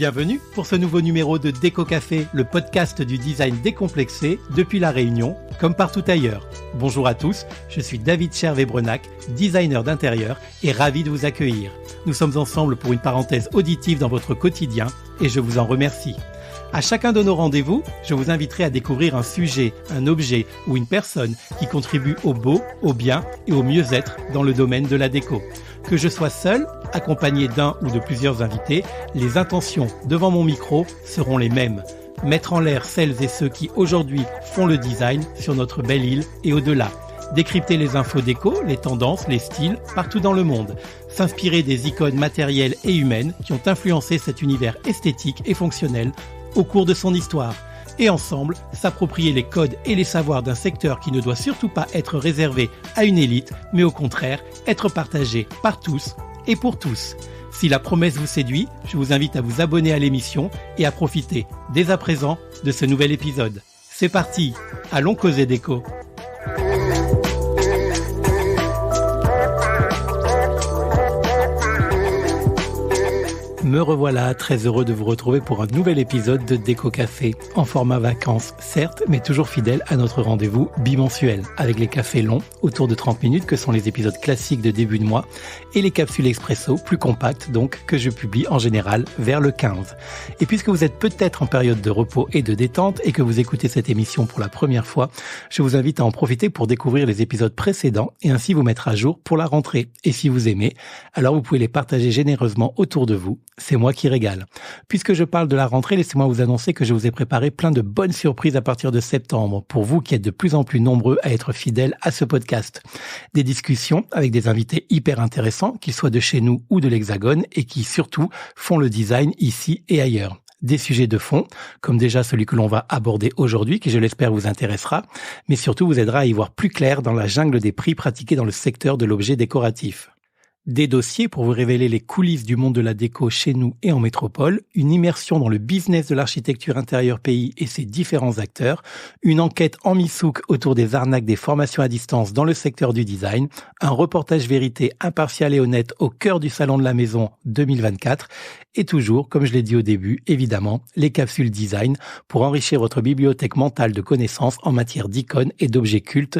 Bienvenue pour ce nouveau numéro de Déco Café, le podcast du design décomplexé depuis La Réunion, comme partout ailleurs. Bonjour à tous, je suis David Chervé-Brenac, designer d'intérieur et ravi de vous accueillir. Nous sommes ensemble pour une parenthèse auditive dans votre quotidien et je vous en remercie. À chacun de nos rendez-vous, je vous inviterai à découvrir un sujet, un objet ou une personne qui contribue au beau, au bien et au mieux-être dans le domaine de la déco. Que je sois seul, accompagné d'un ou de plusieurs invités, les intentions devant mon micro seront les mêmes. Mettre en l'air celles et ceux qui aujourd'hui font le design sur notre belle île et au-delà. Décrypter les infos déco, les tendances, les styles partout dans le monde. S'inspirer des icônes matérielles et humaines qui ont influencé cet univers esthétique et fonctionnel au cours de son histoire. Et ensemble, s'approprier les codes et les savoirs d'un secteur qui ne doit surtout pas être réservé à une élite, mais au contraire, être partagé par tous et pour tous. Si la promesse vous séduit, je vous invite à vous abonner à l'émission et à profiter dès à présent de ce nouvel épisode. C'est parti, allons causer déco. Me revoilà, très heureux de vous retrouver pour un nouvel épisode de Déco Café, en format vacances, certes, mais toujours fidèle à notre rendez-vous bimensuel, avec les cafés longs, autour de 30 minutes, que sont les épisodes classiques de début de mois, et les capsules expresso, plus compactes, donc, que je publie en général vers le 15. Et puisque vous êtes peut-être en période de repos et de détente, et que vous écoutez cette émission pour la première fois, je vous invite à en profiter pour découvrir les épisodes précédents, et ainsi vous mettre à jour pour la rentrée. Et si vous aimez, alors vous pouvez les partager généreusement autour de vous. C'est moi qui régale. Puisque je parle de la rentrée, laissez-moi vous annoncer que je vous ai préparé plein de bonnes surprises à partir de septembre, pour vous qui êtes de plus en plus nombreux à être fidèles à ce podcast. Des discussions avec des invités hyper intéressants, qu'ils soient de chez nous ou de l'Hexagone, et qui surtout font le design ici et ailleurs. Des sujets de fond, comme déjà celui que l'on va aborder aujourd'hui, qui je l'espère vous intéressera, mais surtout vous aidera à y voir plus clair dans la jungle des prix pratiqués dans le secteur de l'objet décoratif. Des dossiers pour vous révéler les coulisses du monde de la déco chez nous et en métropole, une immersion dans le business de l'architecture intérieure pays et ses différents acteurs, une enquête en mi-souk autour des arnaques des formations à distance dans le secteur du design, un reportage vérité impartial et honnête au cœur du Salon de la Maison 2024, et toujours, comme je l'ai dit au début, évidemment, les capsules design pour enrichir votre bibliothèque mentale de connaissances en matière d'icônes et d'objets cultes,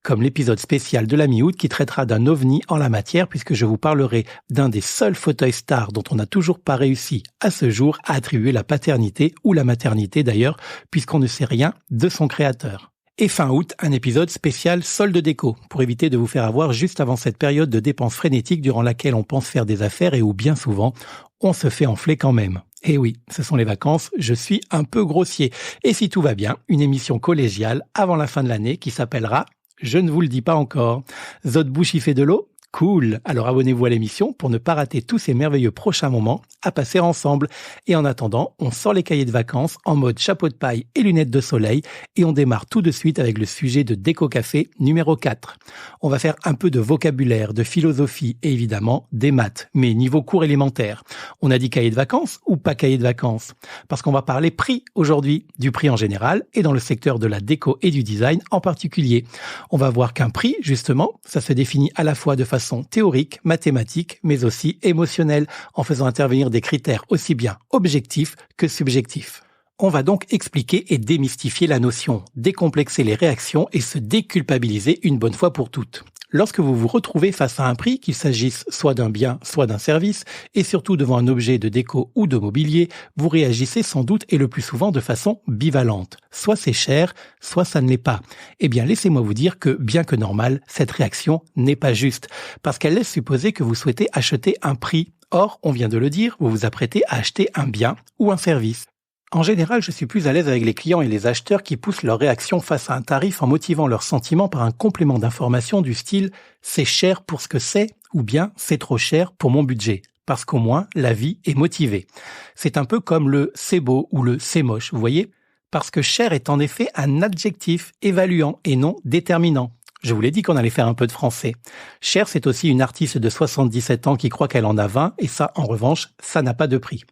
comme l'épisode spécial de la mi-août qui traitera d'un ovni en la matière, puisque je vous parlerai d'un des seuls fauteuils stars dont on n'a toujours pas réussi à ce jour à attribuer la paternité ou la maternité d'ailleurs, puisqu'on ne sait rien de son créateur. Et fin août, un épisode spécial solde déco, pour éviter de vous faire avoir juste avant cette période de dépenses frénétiques durant laquelle on pense faire des affaires et où bien souvent, on se fait enfler quand même. Et oui, ce sont les vacances, je suis un peu grossier. Et si tout va bien, une émission collégiale avant la fin de l'année qui s'appellera, je ne vous le dis pas encore, Zot bouche y fait de l'eau? Cool. Alors abonnez-vous à l'émission pour ne pas rater tous ces merveilleux prochains moments à passer ensemble. Et en attendant, on sort les cahiers de vacances en mode chapeau de paille et lunettes de soleil et on démarre tout de suite avec le sujet de Déco Café numéro 4. On va faire un peu de vocabulaire, de philosophie et évidemment des maths, mais niveau cours élémentaire. On a dit cahier de vacances ou pas cahier de vacances? Parce qu'on va parler prix aujourd'hui, du prix en général et dans le secteur de la déco et du design en particulier. On va voir qu'un prix, justement, ça se définit à la fois de façon théorique, mathématique, mais aussi émotionnelle, en faisant intervenir des critères aussi bien objectifs que subjectifs. On va donc expliquer et démystifier la notion, décomplexer les réactions et se déculpabiliser une bonne fois pour toutes. Lorsque vous vous retrouvez face à un prix, qu'il s'agisse soit d'un bien, soit d'un service, et surtout devant un objet de déco ou de mobilier, vous réagissez sans doute et le plus souvent de façon bivalente. Soit c'est cher, soit ça ne l'est pas. Eh bien, laissez-moi vous dire que, bien que normal, cette réaction n'est pas juste, parce qu'elle laisse supposer que vous souhaitez acheter un prix. Or, on vient de le dire, vous vous apprêtez à acheter un bien ou un service. En général, je suis plus à l'aise avec les clients et les acheteurs qui poussent leur réaction face à un tarif en motivant leurs sentiments par un complément d'information du style « c'est cher pour ce que c'est » ou bien « c'est trop cher pour mon budget ». Parce qu'au moins, la vie est motivée. C'est un peu comme le « c'est beau » ou le « c'est moche », vous voyez ? Parce que cher est en effet un adjectif évaluant et non déterminant. Je vous l'ai dit qu'on allait faire un peu de français. Cher, c'est aussi une artiste de 77 ans qui croit qu'elle en a 20 et ça, en revanche, ça n'a pas de prix.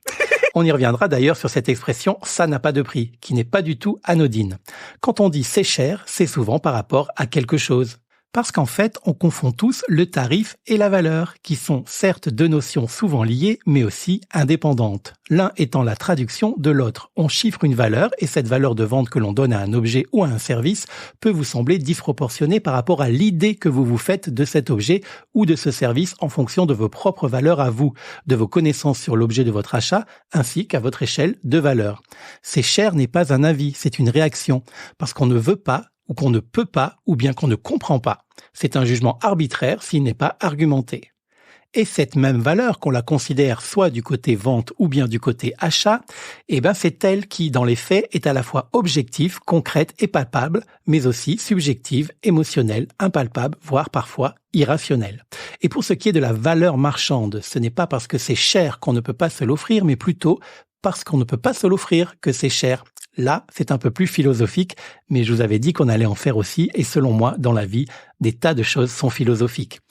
On y reviendra d'ailleurs sur cette expression « ça n'a pas de prix », qui n'est pas du tout anodine. Quand on dit « c'est cher », c'est souvent par rapport à quelque chose. Parce qu'en fait, on confond tous le tarif et la valeur, qui sont certes deux notions souvent liées, mais aussi indépendantes. L'un étant la traduction de l'autre. On chiffre une valeur et cette valeur de vente que l'on donne à un objet ou à un service peut vous sembler disproportionnée par rapport à l'idée que vous vous faites de cet objet ou de ce service en fonction de vos propres valeurs à vous, de vos connaissances sur l'objet de votre achat, ainsi qu'à votre échelle de valeur. C'est cher n'est pas un avis, c'est une réaction, parce qu'on ne veut pas, ou qu'on ne peut pas, ou bien qu'on ne comprend pas. C'est un jugement arbitraire s'il n'est pas argumenté. Et cette même valeur, qu'on la considère soit du côté vente ou bien du côté achat, c'est elle qui, dans les faits, est à la fois objective, concrète et palpable, mais aussi subjective, émotionnelle, impalpable, voire parfois irrationnelle. Et pour ce qui est de la valeur marchande, ce n'est pas parce que c'est cher qu'on ne peut pas se l'offrir, mais plutôt parce qu'on ne peut pas se l'offrir que c'est cher. Là, c'est un peu plus philosophique, mais je vous avais dit qu'on allait en faire aussi, et selon moi, dans la vie, des tas de choses sont philosophiques.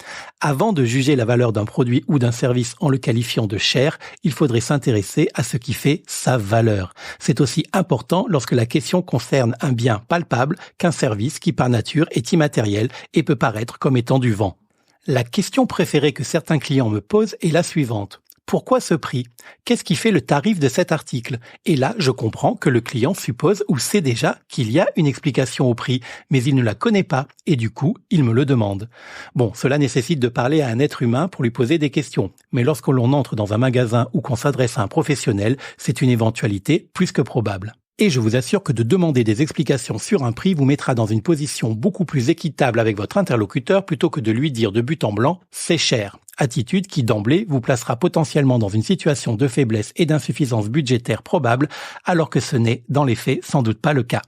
Avant de juger la valeur d'un produit ou d'un service en le qualifiant de cher, il faudrait s'intéresser à ce qui fait sa valeur. C'est aussi important lorsque la question concerne un bien palpable qu'un service qui par nature est immatériel et peut paraître comme étant du vent. La question préférée que certains clients me posent est la suivante. Pourquoi ce prix? Qu'est-ce qui fait le tarif de cet article? Et là, je comprends que le client suppose ou sait déjà qu'il y a une explication au prix, mais il ne la connaît pas et du coup, il me le demande. Bon, cela nécessite de parler à un être humain pour lui poser des questions, mais lorsque l'on entre dans un magasin ou qu'on s'adresse à un professionnel, c'est une éventualité plus que probable. Et je vous assure que de demander des explications sur un prix vous mettra dans une position beaucoup plus équitable avec votre interlocuteur plutôt que de lui dire de but en blanc « c'est cher ». Attitude qui d'emblée vous placera potentiellement dans une situation de faiblesse et d'insuffisance budgétaire probable, alors que ce n'est, dans les faits, sans doute pas le cas.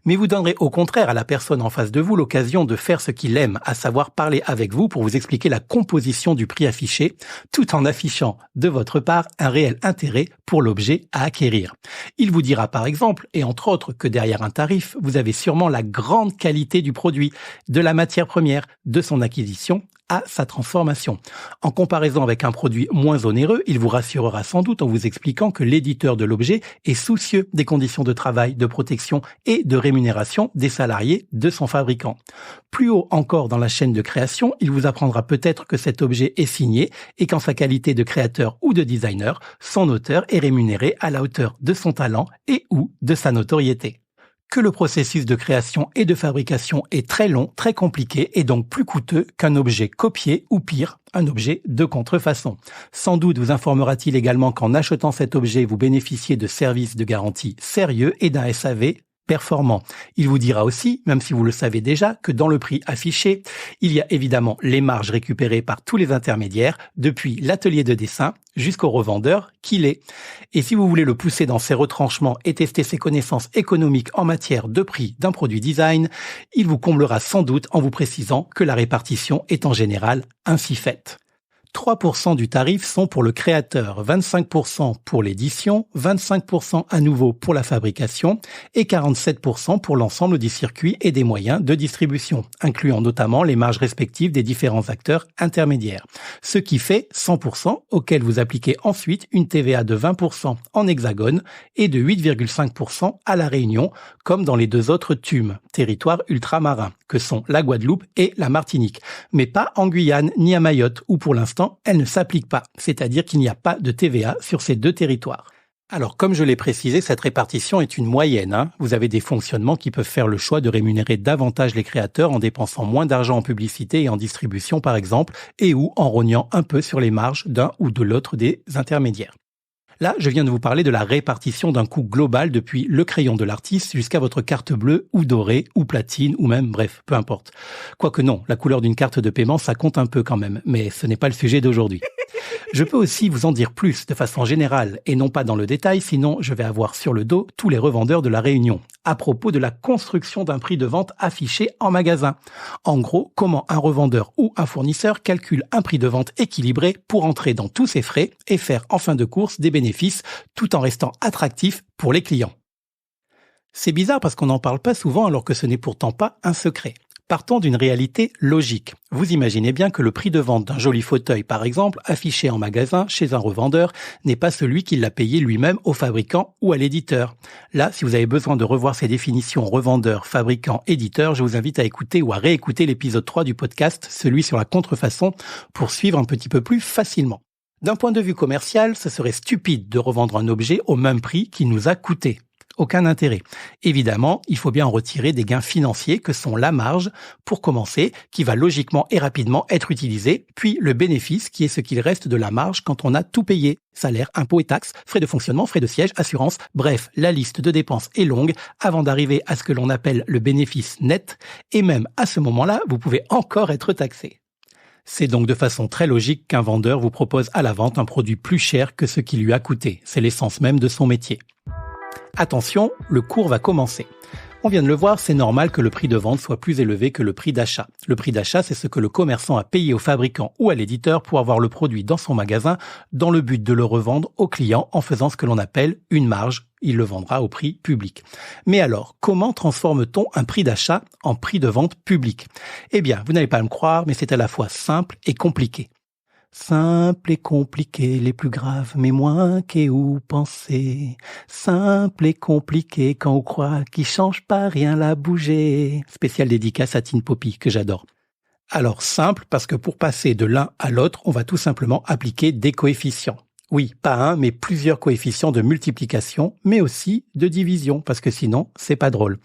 Mais vous donnerez au contraire à la personne en face de vous l'occasion de faire ce qu'il aime, à savoir parler avec vous pour vous expliquer la composition du prix affiché, tout en affichant de votre part un réel intérêt pour l'objet à acquérir. Il vous dira par exemple, et entre autres, que derrière un tarif, vous avez sûrement la grande qualité du produit, de la matière première, de son acquisition, à sa transformation. En comparaison avec un produit moins onéreux, il vous rassurera sans doute en vous expliquant que l'éditeur de l'objet est soucieux des conditions de travail, de protection et de rémunération des salariés de son fabricant. Plus haut encore dans la chaîne de création, il vous apprendra peut-être que cet objet est signé et qu'en sa qualité de créateur ou de designer, son auteur est rémunéré à la hauteur de son talent et ou de sa notoriété. Que le processus de création et de fabrication est très long, très compliqué et donc plus coûteux qu'un objet copié ou pire, un objet de contrefaçon. Sans doute vous informera-t-il également qu'en achetant cet objet, vous bénéficiez de services de garantie sérieux et d'un SAV performant. Il vous dira aussi, même si vous le savez déjà, que dans le prix affiché, il y a évidemment les marges récupérées par tous les intermédiaires, depuis l'atelier de dessin jusqu'au revendeur qu'il est. Et si vous voulez le pousser dans ses retranchements et tester ses connaissances économiques en matière de prix d'un produit design, il vous comblera sans doute en vous précisant que la répartition est en général ainsi faite. 3% du tarif sont pour le créateur, 25% pour l'édition, 25% à nouveau pour la fabrication et 47% pour l'ensemble du circuit et des moyens de distribution, incluant notamment les marges respectives des différents acteurs intermédiaires. Ce qui fait 100% auquel vous appliquez ensuite une TVA de 20% en hexagone et de 8,5% à la Réunion, comme dans les deux autres TUM, territoires ultramarins, que sont la Guadeloupe et la Martinique, mais pas en Guyane ni à Mayotte, où pour l'instant elle ne s'applique pas, c'est-à-dire qu'il n'y a pas de TVA sur ces deux territoires. Alors, comme je l'ai précisé, cette répartition est une moyenne. Vous avez des fonctionnements qui peuvent faire le choix de rémunérer davantage les créateurs en dépensant moins d'argent en publicité et en distribution, par exemple, et ou en rognant un peu sur les marges d'un ou de l'autre des intermédiaires. Là, je viens de vous parler de la répartition d'un coût global depuis le crayon de l'artiste jusqu'à votre carte bleue ou dorée ou platine ou même, bref, peu importe. Quoique non, la couleur d'une carte de paiement, ça compte un peu quand même, mais ce n'est pas le sujet d'aujourd'hui. Je peux aussi vous en dire plus de façon générale et non pas dans le détail, sinon je vais avoir sur le dos tous les revendeurs de la Réunion à propos de la construction d'un prix de vente affiché en magasin. En gros, comment un revendeur ou un fournisseur calcule un prix de vente équilibré pour entrer dans tous ses frais et faire en fin de course des bénéfices tout en restant attractif pour les clients. C'est bizarre parce qu'on n'en parle pas souvent alors que ce n'est pourtant pas un secret. Partons d'une réalité logique. Vous imaginez bien que le prix de vente d'un joli fauteuil, par exemple, affiché en magasin chez un revendeur, n'est pas celui qui l'a payé lui-même au fabricant ou à l'éditeur. Là, si vous avez besoin de revoir ces définitions revendeur, fabricant, éditeur, je vous invite à écouter ou à réécouter l'épisode 3 du podcast, celui sur la contrefaçon, pour suivre un petit peu plus facilement. D'un point de vue commercial, ce serait stupide de revendre un objet au même prix qu'il nous a coûté. Aucun intérêt. Évidemment, il faut bien en retirer des gains financiers que sont la marge, pour commencer, qui va logiquement et rapidement être utilisée, puis le bénéfice, qui est ce qu'il reste de la marge quand on a tout payé. Salaire, impôts et taxes, frais de fonctionnement, frais de siège, assurance, bref, la liste de dépenses est longue avant d'arriver à ce que l'on appelle le bénéfice net, et même à ce moment-là, vous pouvez encore être taxé. C'est donc de façon très logique qu'un vendeur vous propose à la vente un produit plus cher que ce qui lui a coûté. C'est l'essence même de son métier. Attention, le cours va commencer. On vient de le voir, c'est normal que le prix de vente soit plus élevé que le prix d'achat. Le prix d'achat, c'est ce que le commerçant a payé au fabricant ou à l'éditeur pour avoir le produit dans son magasin dans le but de le revendre au client en faisant ce que l'on appelle une marge. Il le vendra au prix public. Mais alors, comment transforme-t-on un prix d'achat en prix de vente public ? Eh bien, vous n'allez pas me croire, mais c'est à la fois simple et compliqué. Simple et compliqué, les plus graves, mais moins qu'est où penser. Simple et compliqué quand on croit qu'il change pas rien la bouger. Spécial dédicace à Tin Poppy, que j'adore. Alors simple, parce que pour passer de l'un à l'autre, on va tout simplement appliquer des coefficients. Oui, pas un, mais plusieurs coefficients de multiplication, mais aussi de division, parce que sinon, c'est pas drôle.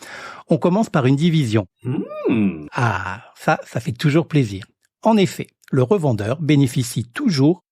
On commence par une division. Ah, ça fait toujours plaisir. En effet, le revendeur bénéficie toujours,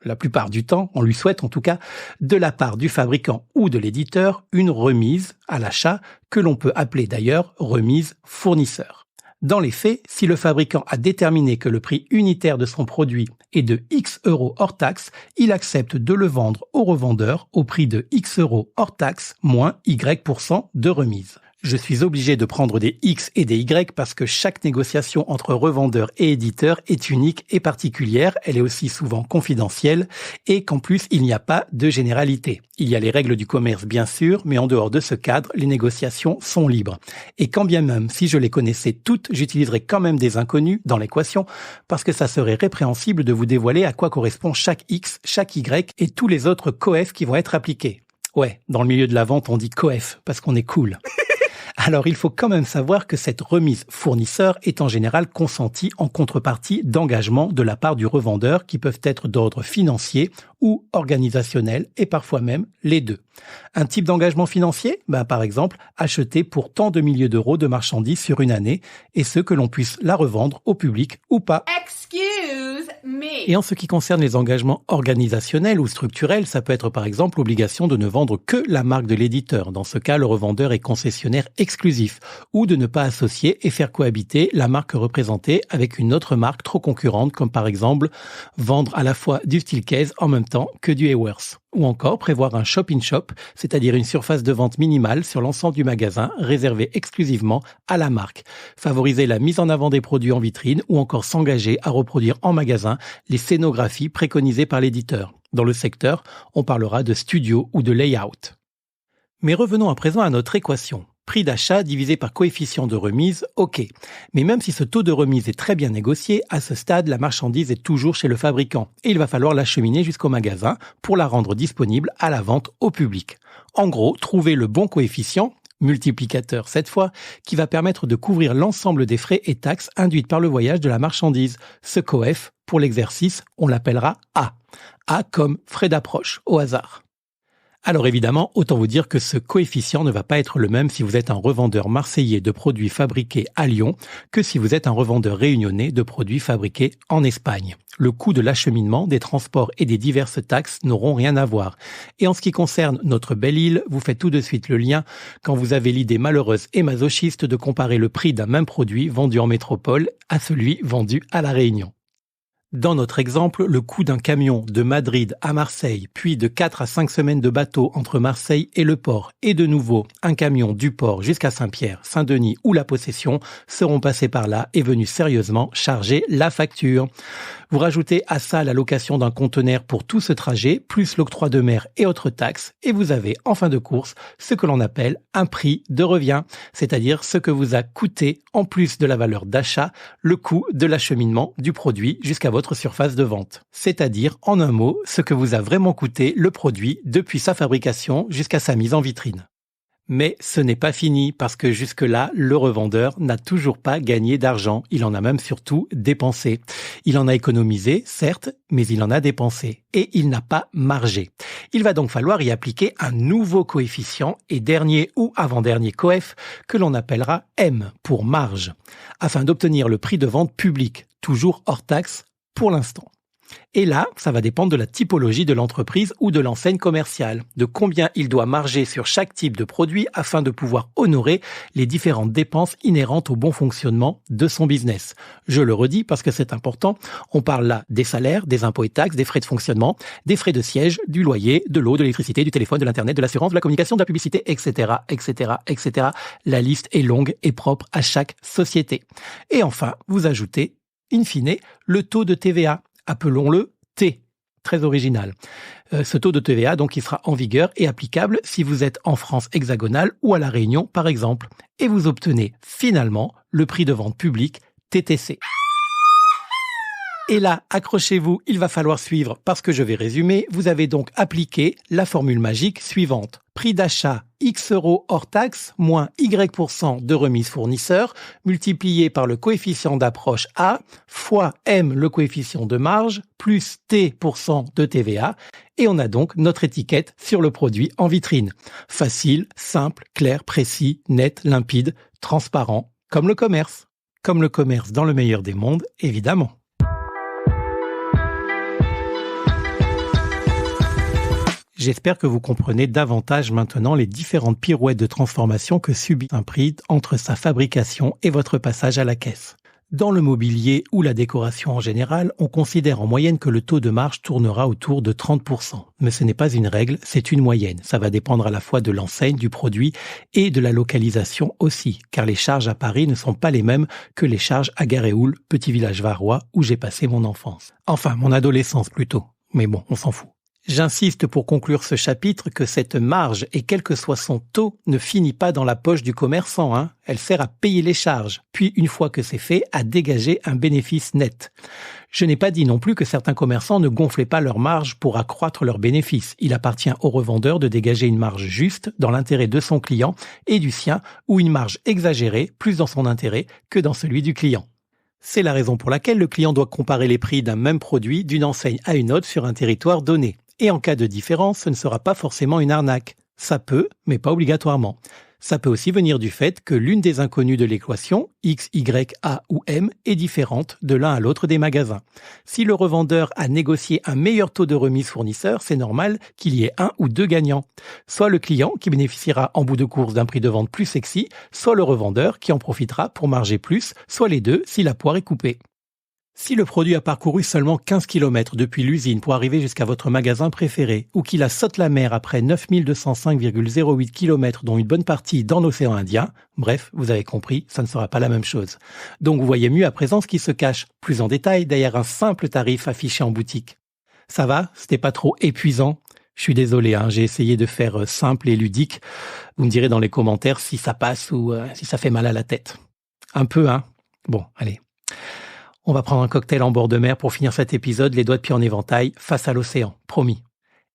la plupart du temps, on lui souhaite en tout cas, de la part du fabricant ou de l'éditeur, une remise à l'achat que l'on peut appeler d'ailleurs remise fournisseur. Dans les faits, si le fabricant a déterminé que le prix unitaire de son produit est de X euros hors taxe, il accepte de le vendre au revendeur au prix de X euros hors taxe moins Y% de remise. Je suis obligé de prendre des X et des Y parce que chaque négociation entre revendeur et éditeur est unique et particulière, elle est aussi souvent confidentielle et qu'en plus il n'y a pas de généralité. Il y a les règles du commerce bien sûr, mais en dehors de ce cadre, les négociations sont libres. Et quand bien même, si je les connaissais toutes, j'utiliserais quand même des inconnus dans l'équation parce que ça serait répréhensible de vous dévoiler à quoi correspond chaque X, chaque Y et tous les autres coefs qui vont être appliqués. Ouais, dans le milieu de la vente, on dit coef parce qu'on est cool. Alors, il faut quand même savoir que cette remise fournisseur est en général consentie en contrepartie d'engagements de la part du revendeur qui peuvent être d'ordre financier ou organisationnel et parfois même les deux. Un type d'engagement financier, par exemple, acheter pour tant de milliers d'euros de marchandises sur une année et ce que l'on puisse la revendre au public ou pas. Et en ce qui concerne les engagements organisationnels ou structurels, ça peut être par exemple l'obligation de ne vendre que la marque de l'éditeur. Dans ce cas, le revendeur est concessionnaire exclusif. Ou de ne pas associer et faire cohabiter la marque représentée avec une autre marque trop concurrente, comme par exemple vendre à la fois du Steelcase en même temps que du Haworth. Ou encore prévoir un shop-in-shop, c'est-à-dire une surface de vente minimale sur l'ensemble du magasin réservée exclusivement à la marque. Favoriser la mise en avant des produits en vitrine ou encore s'engager à reproduire en magasin les scénographies préconisées par l'éditeur. Dans le secteur, on parlera de studio ou de layout. Mais revenons à présent à notre équation. Prix d'achat divisé par coefficient de remise, ok. Mais même si ce taux de remise est très bien négocié, à ce stade, la marchandise est toujours chez le fabricant et il va falloir l'acheminer jusqu'au magasin pour la rendre disponible à la vente au public. En gros, trouver le bon coefficient, multiplicateur cette fois, qui va permettre de couvrir l'ensemble des frais et taxes induites par le voyage de la marchandise. Ce coef, pour l'exercice, on l'appellera A. A comme frais d'approche, au hasard. Alors évidemment, autant vous dire que ce coefficient ne va pas être le même si vous êtes un revendeur marseillais de produits fabriqués à Lyon que si vous êtes un revendeur réunionnais de produits fabriqués en Espagne. Le coût de l'acheminement, des transports et des diverses taxes n'auront rien à voir. Et en ce qui concerne notre belle île, vous faites tout de suite le lien quand vous avez l'idée malheureuse et masochiste de comparer le prix d'un même produit vendu en métropole à celui vendu à La Réunion. Dans notre exemple, le coût d'un camion de Madrid à Marseille, puis de 4 à 5 semaines de bateau entre Marseille et le port, et de nouveau un camion du port jusqu'à Saint-Pierre, Saint-Denis ou La Possession, seront passés par là et venus sérieusement charger la facture. Vous rajoutez à ça la location d'un conteneur pour tout ce trajet, plus l'octroi de mer et autres taxes, et vous avez en fin de course ce que l'on appelle un prix de revient, c'est-à-dire ce que vous a coûté, en plus de la valeur d'achat, le coût de l'acheminement du produit jusqu'à votre surface de vente. C'est-à-dire, en un mot, ce que vous a vraiment coûté le produit depuis sa fabrication jusqu'à sa mise en vitrine. Mais ce n'est pas fini parce que jusque-là, le revendeur n'a toujours pas gagné d'argent. Il en a même surtout dépensé. Il en a économisé, certes, mais il en a dépensé. Et il n'a pas margé. Il va donc falloir y appliquer un nouveau coefficient et dernier ou avant-dernier coef que l'on appellera M pour marge, afin d'obtenir le prix de vente public, toujours hors taxe pour l'instant. Et là, ça va dépendre de la typologie de l'entreprise ou de l'enseigne commerciale, de combien il doit marger sur chaque type de produit afin de pouvoir honorer les différentes dépenses inhérentes au bon fonctionnement de son business. Je le redis parce que c'est important, on parle là des salaires, des impôts et taxes, des frais de fonctionnement, des frais de siège, du loyer, de l'eau, de l'électricité, du téléphone, de l'internet, de l'assurance, de la communication, de la publicité, etc., etc., etc. La liste est longue et propre à chaque société. Et enfin, vous ajoutez, in fine, le taux de TVA. Appelons-le T, très original. Ce taux de TVA, donc, il sera en vigueur et applicable si vous êtes en France hexagonale ou à La Réunion, par exemple. Et vous obtenez finalement le prix de vente public TTC. Et là, accrochez-vous, il va falloir suivre parce que je vais résumer. Vous avez donc appliqué la formule magique suivante. Prix d'achat X euros hors taxe moins Y% de remise fournisseur multiplié par le coefficient d'approche A fois M le coefficient de marge plus T% de TVA et on a donc notre étiquette sur le produit en vitrine. Facile, simple, clair, précis, net, limpide, transparent, comme le commerce. Comme le commerce dans le meilleur des mondes, évidemment. J'espère que vous comprenez davantage maintenant les différentes pirouettes de transformation que subit un prix entre sa fabrication et votre passage à la caisse. Dans le mobilier ou la décoration en général, on considère en moyenne que le taux de marge tournera autour de 30%. Mais ce n'est pas une règle, c'est une moyenne. Ça va dépendre à la fois de l'enseigne, du produit et de la localisation aussi, car les charges à Paris ne sont pas les mêmes que les charges à Garéoul, petit village varois où j'ai passé mon enfance. Enfin, mon adolescence plutôt. Mais bon, on s'en fout. J'insiste pour conclure ce chapitre que cette marge, et quel que soit son taux, ne finit pas dans la poche du commerçant. Elle sert à payer les charges, puis une fois que c'est fait, à dégager un bénéfice net. Je n'ai pas dit non plus que certains commerçants ne gonflaient pas leur marge pour accroître leurs bénéfices. Il appartient au revendeur de dégager une marge juste dans l'intérêt de son client et du sien, ou une marge exagérée, plus dans son intérêt que dans celui du client. C'est la raison pour laquelle le client doit comparer les prix d'un même produit d'une enseigne à une autre sur un territoire donné. Et en cas de différence, ce ne sera pas forcément une arnaque. Ça peut, mais pas obligatoirement. Ça peut aussi venir du fait que l'une des inconnues de l'équation, X, Y, A ou M, est différente de l'un à l'autre des magasins. Si le revendeur a négocié un meilleur taux de remise fournisseur, c'est normal qu'il y ait un ou deux gagnants. Soit le client qui bénéficiera en bout de course d'un prix de vente plus sexy, soit le revendeur qui en profitera pour marger plus, soit les deux si la poire est coupée. Si le produit a parcouru seulement 15 km depuis l'usine pour arriver jusqu'à votre magasin préféré, ou qu'il a saute la mer après 9205,08 km dont une bonne partie dans l'océan Indien, bref, vous avez compris, ça ne sera pas la même chose. Donc vous voyez mieux à présent ce qui se cache, plus en détail, derrière un simple tarif affiché en boutique. Ça va? C'était pas trop épuisant? Je suis désolé, j'ai essayé de faire simple et ludique. Vous me direz dans les commentaires si ça passe ou si ça fait mal à la tête. Un peu, Bon, allez. On va prendre un cocktail en bord de mer pour finir cet épisode, les doigts de pied en éventail, face à l'océan, promis.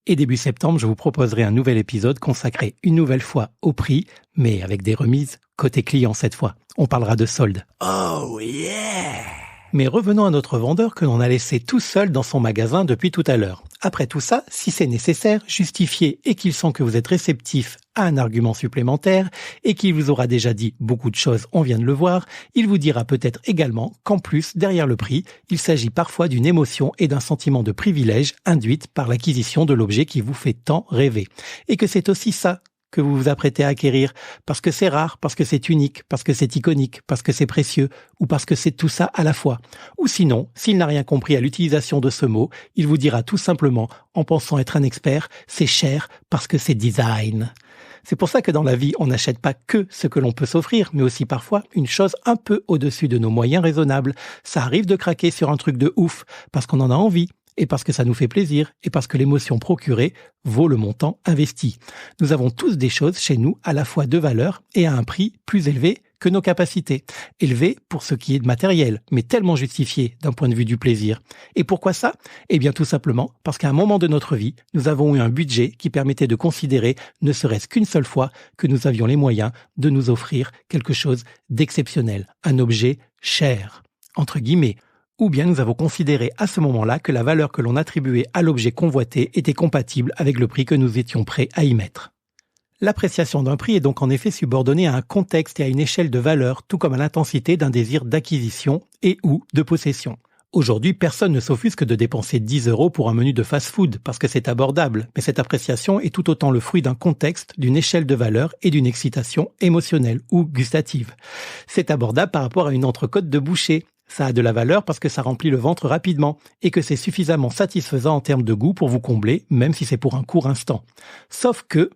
Et début septembre, je vous proposerai un nouvel épisode consacré une nouvelle fois au prix, mais avec des remises côté client cette fois. On parlera de soldes. Oh yeah! Mais revenons à notre vendeur que l'on a laissé tout seul dans son magasin depuis tout à l'heure. Après tout ça, si c'est nécessaire, justifié et qu'il sent que vous êtes réceptif à un argument supplémentaire et qu'il vous aura déjà dit beaucoup de choses, on vient de le voir, il vous dira peut-être également qu'en plus, derrière le prix, il s'agit parfois d'une émotion et d'un sentiment de privilège induite par l'acquisition de l'objet qui vous fait tant rêver. Et que c'est aussi ça que vous vous apprêtez à acquérir, parce que c'est rare, parce que c'est unique, parce que c'est iconique, parce que c'est précieux, ou parce que c'est tout ça à la fois. Ou sinon, s'il n'a rien compris à l'utilisation de ce mot, il vous dira tout simplement, en pensant être un expert, c'est cher parce que c'est design. C'est pour ça que dans la vie, on n'achète pas que ce que l'on peut s'offrir, mais aussi parfois une chose un peu au-dessus de nos moyens raisonnables. Ça arrive de craquer sur un truc de ouf, parce qu'on en a envie, et parce que ça nous fait plaisir, et parce que l'émotion procurée vaut le montant investi. Nous avons tous des choses chez nous à la fois de valeur et à un prix plus élevé que nos capacités. Élevé pour ce qui est de matériel, mais tellement justifié d'un point de vue du plaisir. Et pourquoi ça ? Eh bien tout simplement parce qu'à un moment de notre vie, nous avons eu un budget qui permettait de considérer, ne serait-ce qu'une seule fois, que nous avions les moyens de nous offrir quelque chose d'exceptionnel, un objet cher, entre guillemets. Ou bien nous avons considéré à ce moment-là que la valeur que l'on attribuait à l'objet convoité était compatible avec le prix que nous étions prêts à y mettre. L'appréciation d'un prix est donc en effet subordonnée à un contexte et à une échelle de valeur, tout comme à l'intensité d'un désir d'acquisition et ou de possession. Aujourd'hui, personne ne s'offusque de dépenser 10 € pour un menu de fast-food parce que c'est abordable, mais cette appréciation est tout autant le fruit d'un contexte, d'une échelle de valeur et d'une excitation émotionnelle ou gustative. C'est abordable par rapport à une entrecôte de boucher. Ça a de la valeur parce que ça remplit le ventre rapidement et que c'est suffisamment satisfaisant en termes de goût pour vous combler, même si c'est pour un court instant. Sauf que,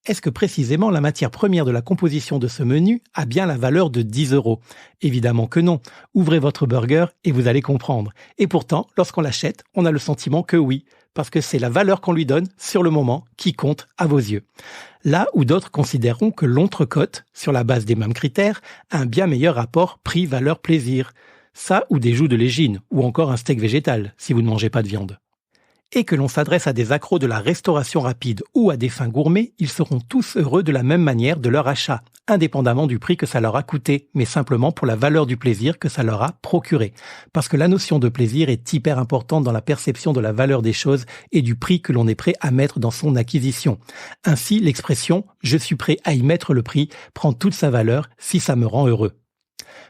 est-ce que précisément la matière première de la composition de ce menu a bien la valeur de 10 €? Évidemment que non. Ouvrez votre burger et vous allez comprendre. Et pourtant, lorsqu'on l'achète, on a le sentiment que oui, parce que c'est la valeur qu'on lui donne sur le moment qui compte à vos yeux. Là où d'autres considéreront que l'entrecôte, sur la base des mêmes critères, a un bien meilleur rapport prix-valeur-plaisir. Ça ou des joues de légine, ou encore un steak végétal, si vous ne mangez pas de viande. Et que l'on s'adresse à des accros de la restauration rapide ou à des fins gourmets, ils seront tous heureux de la même manière de leur achat, indépendamment du prix que ça leur a coûté, mais simplement pour la valeur du plaisir que ça leur a procuré. Parce que la notion de plaisir est hyper importante dans la perception de la valeur des choses et du prix que l'on est prêt à mettre dans son acquisition. Ainsi, l'expression « je suis prêt à y mettre le prix » prend toute sa valeur si ça me rend heureux.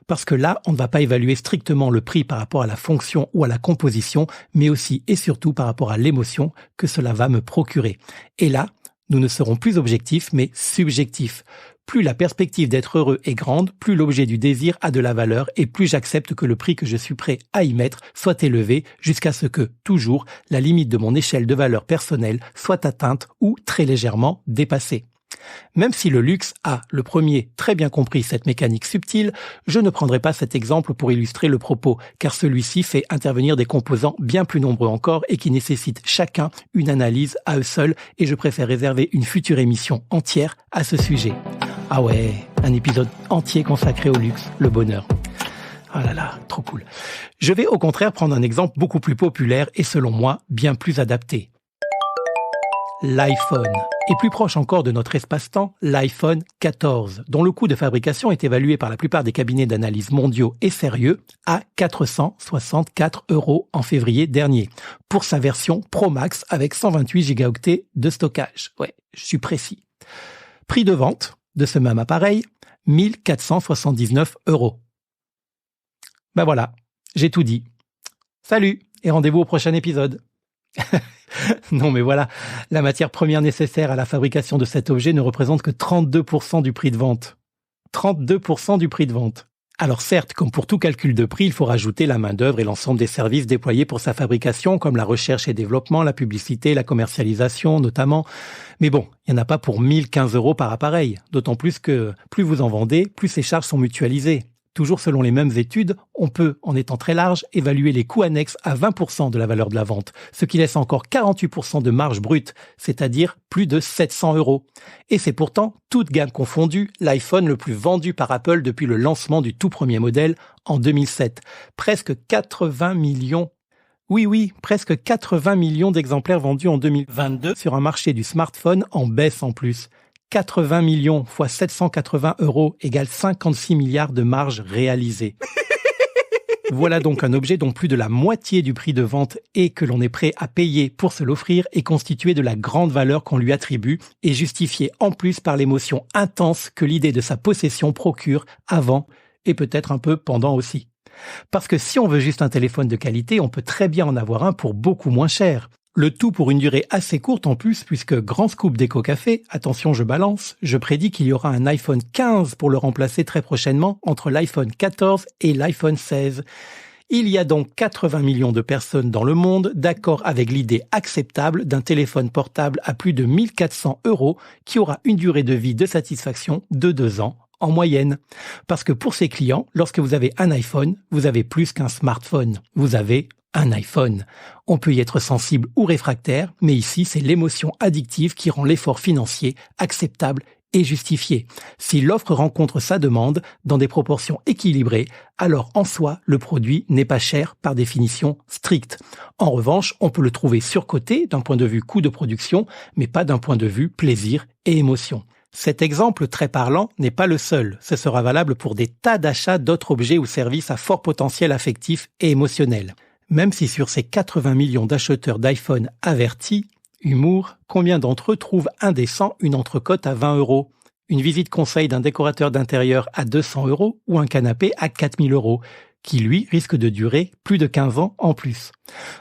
Parce que là, on ne va pas évaluer strictement le prix par rapport à la fonction ou à la composition, mais aussi et surtout par rapport à l'émotion que cela va me procurer. Et là, nous ne serons plus objectifs, mais subjectifs. Plus la perspective d'être heureux est grande, plus l'objet du désir a de la valeur et plus j'accepte que le prix que je suis prêt à y mettre soit élevé jusqu'à ce que, toujours, la limite de mon échelle de valeur personnelle soit atteinte ou très légèrement dépassée. Même si le luxe a, le premier, très bien compris cette mécanique subtile, je ne prendrai pas cet exemple pour illustrer le propos, car celui-ci fait intervenir des composants bien plus nombreux encore et qui nécessitent chacun une analyse à eux seuls, et je préfère réserver une future émission entière à ce sujet. Ah ouais, un épisode entier consacré au luxe, le bonheur. Ah là là, trop cool. Je vais au contraire prendre un exemple beaucoup plus populaire et selon moi, bien plus adapté. L'iPhone. Et plus proche encore de notre espace-temps, l'iPhone 14, dont le coût de fabrication est évalué par la plupart des cabinets d'analyse mondiaux et sérieux à 464 € en février dernier, pour sa version Pro Max avec 128 Go de stockage. Ouais, je suis précis. Prix de vente de ce même appareil, 1479 €. Ben voilà, j'ai tout dit. Salut et rendez-vous au prochain épisode. Non mais voilà, la matière première nécessaire à la fabrication de cet objet ne représente que 32% du prix de vente. 32% du prix de vente. Alors certes, comme pour tout calcul de prix, il faut rajouter la main-d'œuvre et l'ensemble des services déployés pour sa fabrication, comme la recherche et développement, la publicité, la commercialisation notamment. Mais bon, il n'y en a pas pour 1015 € par appareil, d'autant plus que plus vous en vendez, plus ces charges sont mutualisées. Toujours selon les mêmes études, on peut, en étant très large, évaluer les coûts annexes à 20% de la valeur de la vente, ce qui laisse encore 48% de marge brute, c'est-à-dire plus de 700 €. Et c'est pourtant, toute gamme confondue, l'iPhone le plus vendu par Apple depuis le lancement du tout premier modèle en 2007. Presque 80 millions. Oui, presque 80 millions d'exemplaires vendus en 2022 sur un marché du smartphone en baisse en plus. 80 millions fois 780 € égale 56 milliards de marge réalisée. Voilà donc un objet dont plus de la moitié du prix de vente et que l'on est prêt à payer pour se l'offrir est constitué de la grande valeur qu'on lui attribue et justifié en plus par l'émotion intense que l'idée de sa possession procure avant et peut-être un peu pendant aussi. Parce que si on veut juste un téléphone de qualité, on peut très bien en avoir un pour beaucoup moins cher. Le tout pour une durée assez courte en plus, puisque grand scoop d'Éco-Café, attention je balance, je prédis qu'il y aura un iPhone 15 pour le remplacer très prochainement entre l'iPhone 14 et l'iPhone 16. Il y a donc 80 millions de personnes dans le monde d'accord avec l'idée acceptable d'un téléphone portable à plus de 1400 € qui aura une durée de vie de satisfaction de 2 ans en moyenne. Parce que pour ces clients, lorsque vous avez un iPhone, vous avez plus qu'un smartphone. Vous avez un iPhone. On peut y être sensible ou réfractaire, mais ici c'est l'émotion addictive qui rend l'effort financier acceptable et justifié. Si l'offre rencontre sa demande dans des proportions équilibrées, alors en soi, le produit n'est pas cher par définition stricte. En revanche, on peut le trouver surcoté d'un point de vue coût de production, mais pas d'un point de vue plaisir et émotion. Cet exemple très parlant n'est pas le seul. Ce sera valable pour des tas d'achats d'autres objets ou services à fort potentiel affectif et émotionnel. Même si sur ces 80 millions d'acheteurs d'iPhone avertis, humour, combien d'entre eux trouvent indécent une entrecôte à 20 €, une visite conseil d'un décorateur d'intérieur à 200 € ou un canapé à 4000 €, qui lui risque de durer plus de 15 ans en plus.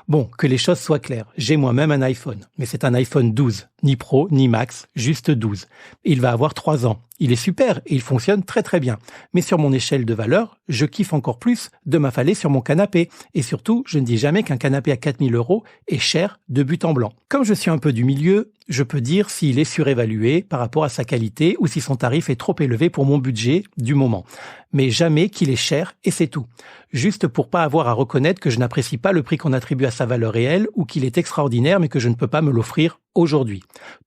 Bon, que les choses soient claires, j'ai moi-même un iPhone, mais c'est un iPhone 12, ni Pro, ni Max, juste 12. Il va avoir 3 ans. Il est super et il fonctionne très très bien. Mais sur mon échelle de valeur, je kiffe encore plus de m'affaler sur mon canapé. Et surtout, je ne dis jamais qu'un canapé à 4000 € est cher de but en blanc. Comme je suis un peu du milieu, je peux dire s'il est surévalué par rapport à sa qualité ou si son tarif est trop élevé pour mon budget du moment. Mais jamais qu'il est cher et c'est tout. Juste pour pas avoir à reconnaître que je n'apprécie pas le prix qu'on attribue à sa valeur réelle ou qu'il est extraordinaire mais que je ne peux pas me l'offrir aujourd'hui.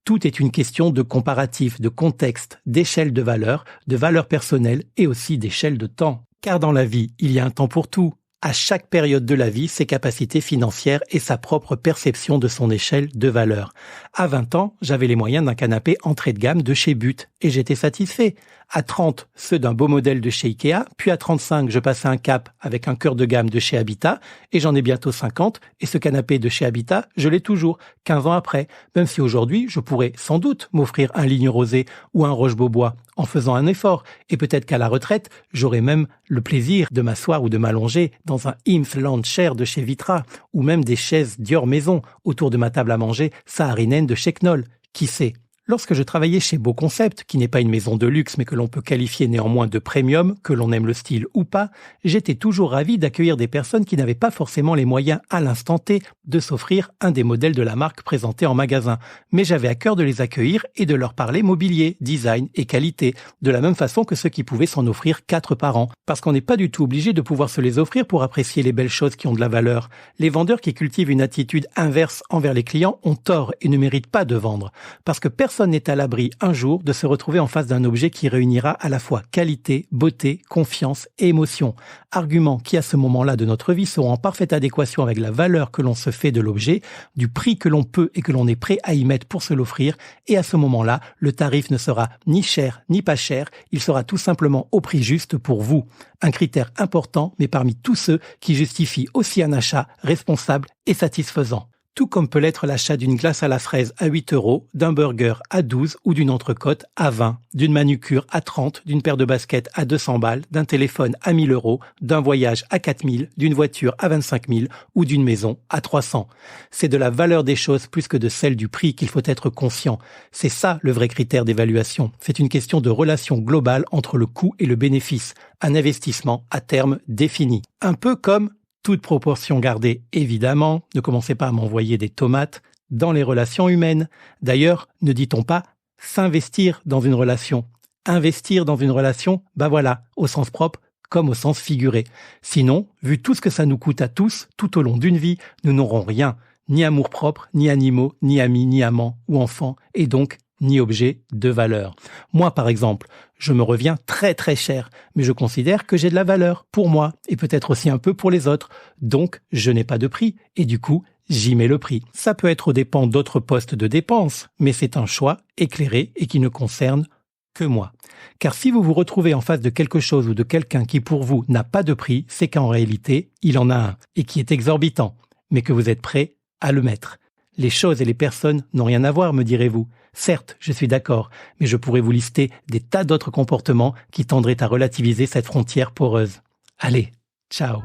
Tout est une question de comparatif, de contexte, d'échelle de valeur personnelle et aussi d'échelle de temps. Car dans la vie, il y a un temps pour tout. À chaque période de la vie, ses capacités financières et sa propre perception de son échelle de valeur. À 20 ans, j'avais les moyens d'un canapé entrée de gamme de chez But et j'étais satisfait. À 30, ceux d'un beau modèle de chez Ikea, puis à 35, je passais un cap avec un cœur de gamme de chez Habitat et j'en ai bientôt 50 et ce canapé de chez Habitat, je l'ai toujours, 15 ans après, même si aujourd'hui, je pourrais sans doute m'offrir un Ligne Rosé ou un Roche-Beaubois en faisant un effort et peut-être qu'à la retraite, j'aurai même le plaisir de m'asseoir ou de m'allonger dans un Eames Lounge Chair de chez Vitra ou même des chaises Dior Maison autour de ma table à manger saharinen de chez Knoll. Qui sait? Lorsque je travaillais chez Beau Concept, qui n'est pas une maison de luxe mais que l'on peut qualifier néanmoins de premium, que l'on aime le style ou pas, j'étais toujours ravi d'accueillir des personnes qui n'avaient pas forcément les moyens à l'instant T de s'offrir un des modèles de la marque présentés en magasin. Mais j'avais à cœur de les accueillir et de leur parler mobilier, design et qualité, de la même façon que ceux qui pouvaient s'en offrir 4 par an. Parce qu'on n'est pas du tout obligé de pouvoir se les offrir pour apprécier les belles choses qui ont de la valeur. Les vendeurs qui cultivent une attitude inverse envers les clients ont tort et ne méritent pas de vendre. Parce que personne n'est à l'abri un jour de se retrouver en face d'un objet qui réunira à la fois qualité, beauté, confiance et émotion. Arguments qui à ce moment-là de notre vie seront en parfaite adéquation avec la valeur que l'on se fait de l'objet, du prix que l'on peut et que l'on est prêt à y mettre pour se l'offrir, et à ce moment-là, le tarif ne sera ni cher ni pas cher, il sera tout simplement au prix juste pour vous. Un critère important, mais parmi tous ceux qui justifient aussi un achat responsable et satisfaisant. Tout comme peut l'être l'achat d'une glace à la fraise à 8 €, d'un burger à 12 ou d'une entrecôte à 20, d'une manucure à 30, d'une paire de baskets à 200 balles, d'un téléphone à 1000 €, d'un voyage à 4000, d'une voiture à 25 000 ou d'une maison à 300. C'est de la valeur des choses plus que de celle du prix qu'il faut être conscient. C'est ça le vrai critère d'évaluation. C'est une question de relation globale entre le coût et le bénéfice. Un investissement à terme défini. Un peu comme toute proportion gardée, évidemment, ne commencez pas à m'envoyer des tomates, dans les relations humaines. D'ailleurs, ne dit-on pas s'investir dans une relation? Investir dans une relation, bah voilà, au sens propre comme au sens figuré. Sinon, vu tout ce que ça nous coûte à tous, tout au long d'une vie, nous n'aurons rien. Ni amour-propre, ni animaux, ni amis, ni amants ou enfants, et donc ni objet de valeur. Moi, par exemple, je me reviens très très cher, mais je considère que j'ai de la valeur pour moi et peut-être aussi un peu pour les autres. Donc, je n'ai pas de prix et du coup, j'y mets le prix. Ça peut être aux dépens d'autres postes de dépenses, mais c'est un choix éclairé et qui ne concerne que moi. Car si vous vous retrouvez en face de quelque chose ou de quelqu'un qui pour vous n'a pas de prix, c'est qu'en réalité, il en a un et qui est exorbitant, mais que vous êtes prêt à le mettre. Les choses et les personnes n'ont rien à voir, me direz-vous. Certes, je suis d'accord, mais je pourrais vous lister des tas d'autres comportements qui tendraient à relativiser cette frontière poreuse. Allez, ciao.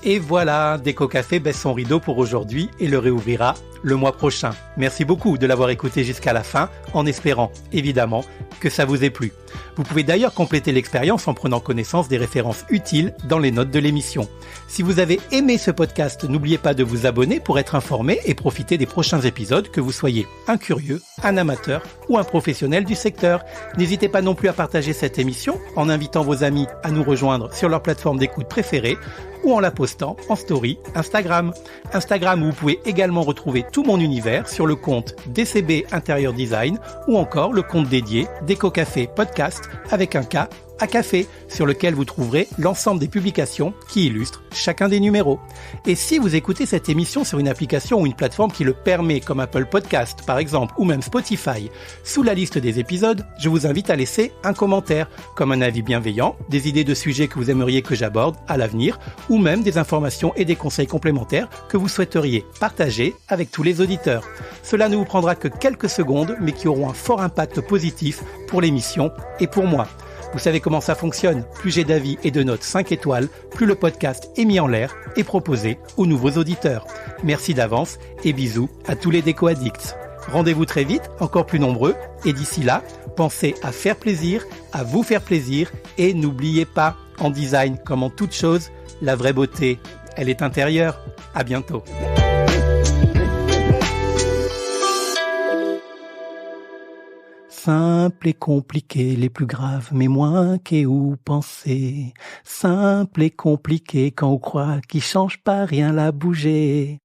Et voilà, Déco Café baisse son rideau pour aujourd'hui et le réouvrira le mois prochain. Merci beaucoup de l'avoir écouté jusqu'à la fin, en espérant, évidemment, que ça vous ait plu. Vous pouvez d'ailleurs compléter l'expérience en prenant connaissance des références utiles dans les notes de l'émission. Si vous avez aimé ce podcast, n'oubliez pas de vous abonner pour être informé et profiter des prochains épisodes, que vous soyez un curieux, un amateur ou un professionnel du secteur. N'hésitez pas non plus à partager cette émission en invitant vos amis à nous rejoindre sur leur plateforme d'écoute préférée ou en la postant en story Instagram. Instagram où vous pouvez également retrouver tout mon univers sur le compte DCB Intérieur Design ou encore le compte dédié Déco Café Podcast avec un K à café, sur lequel vous trouverez l'ensemble des publications qui illustrent chacun des numéros. Et si vous écoutez cette émission sur une application ou une plateforme qui le permet, comme Apple Podcast par exemple, ou même Spotify, sous la liste des épisodes, je vous invite à laisser un commentaire, comme un avis bienveillant, des idées de sujets que vous aimeriez que j'aborde à l'avenir, ou même des informations et des conseils complémentaires que vous souhaiteriez partager avec tous les auditeurs. Cela ne vous prendra que quelques secondes, mais qui auront un fort impact positif pour l'émission et pour moi. Vous savez comment ça fonctionne, plus j'ai d'avis et de notes 5 étoiles, plus le podcast est mis en l'air et proposé aux nouveaux auditeurs. Merci d'avance et bisous à tous les déco-addicts. Rendez-vous très vite, encore plus nombreux, et d'ici là, pensez à faire plaisir, à vous faire plaisir, et n'oubliez pas, en design comme en toute chose, la vraie beauté, elle est intérieure. À bientôt. Simple et compliqué, les plus graves, mais moins qu'est où penser. Simple et compliqué quand on croit qu'il change pas rien la bouger.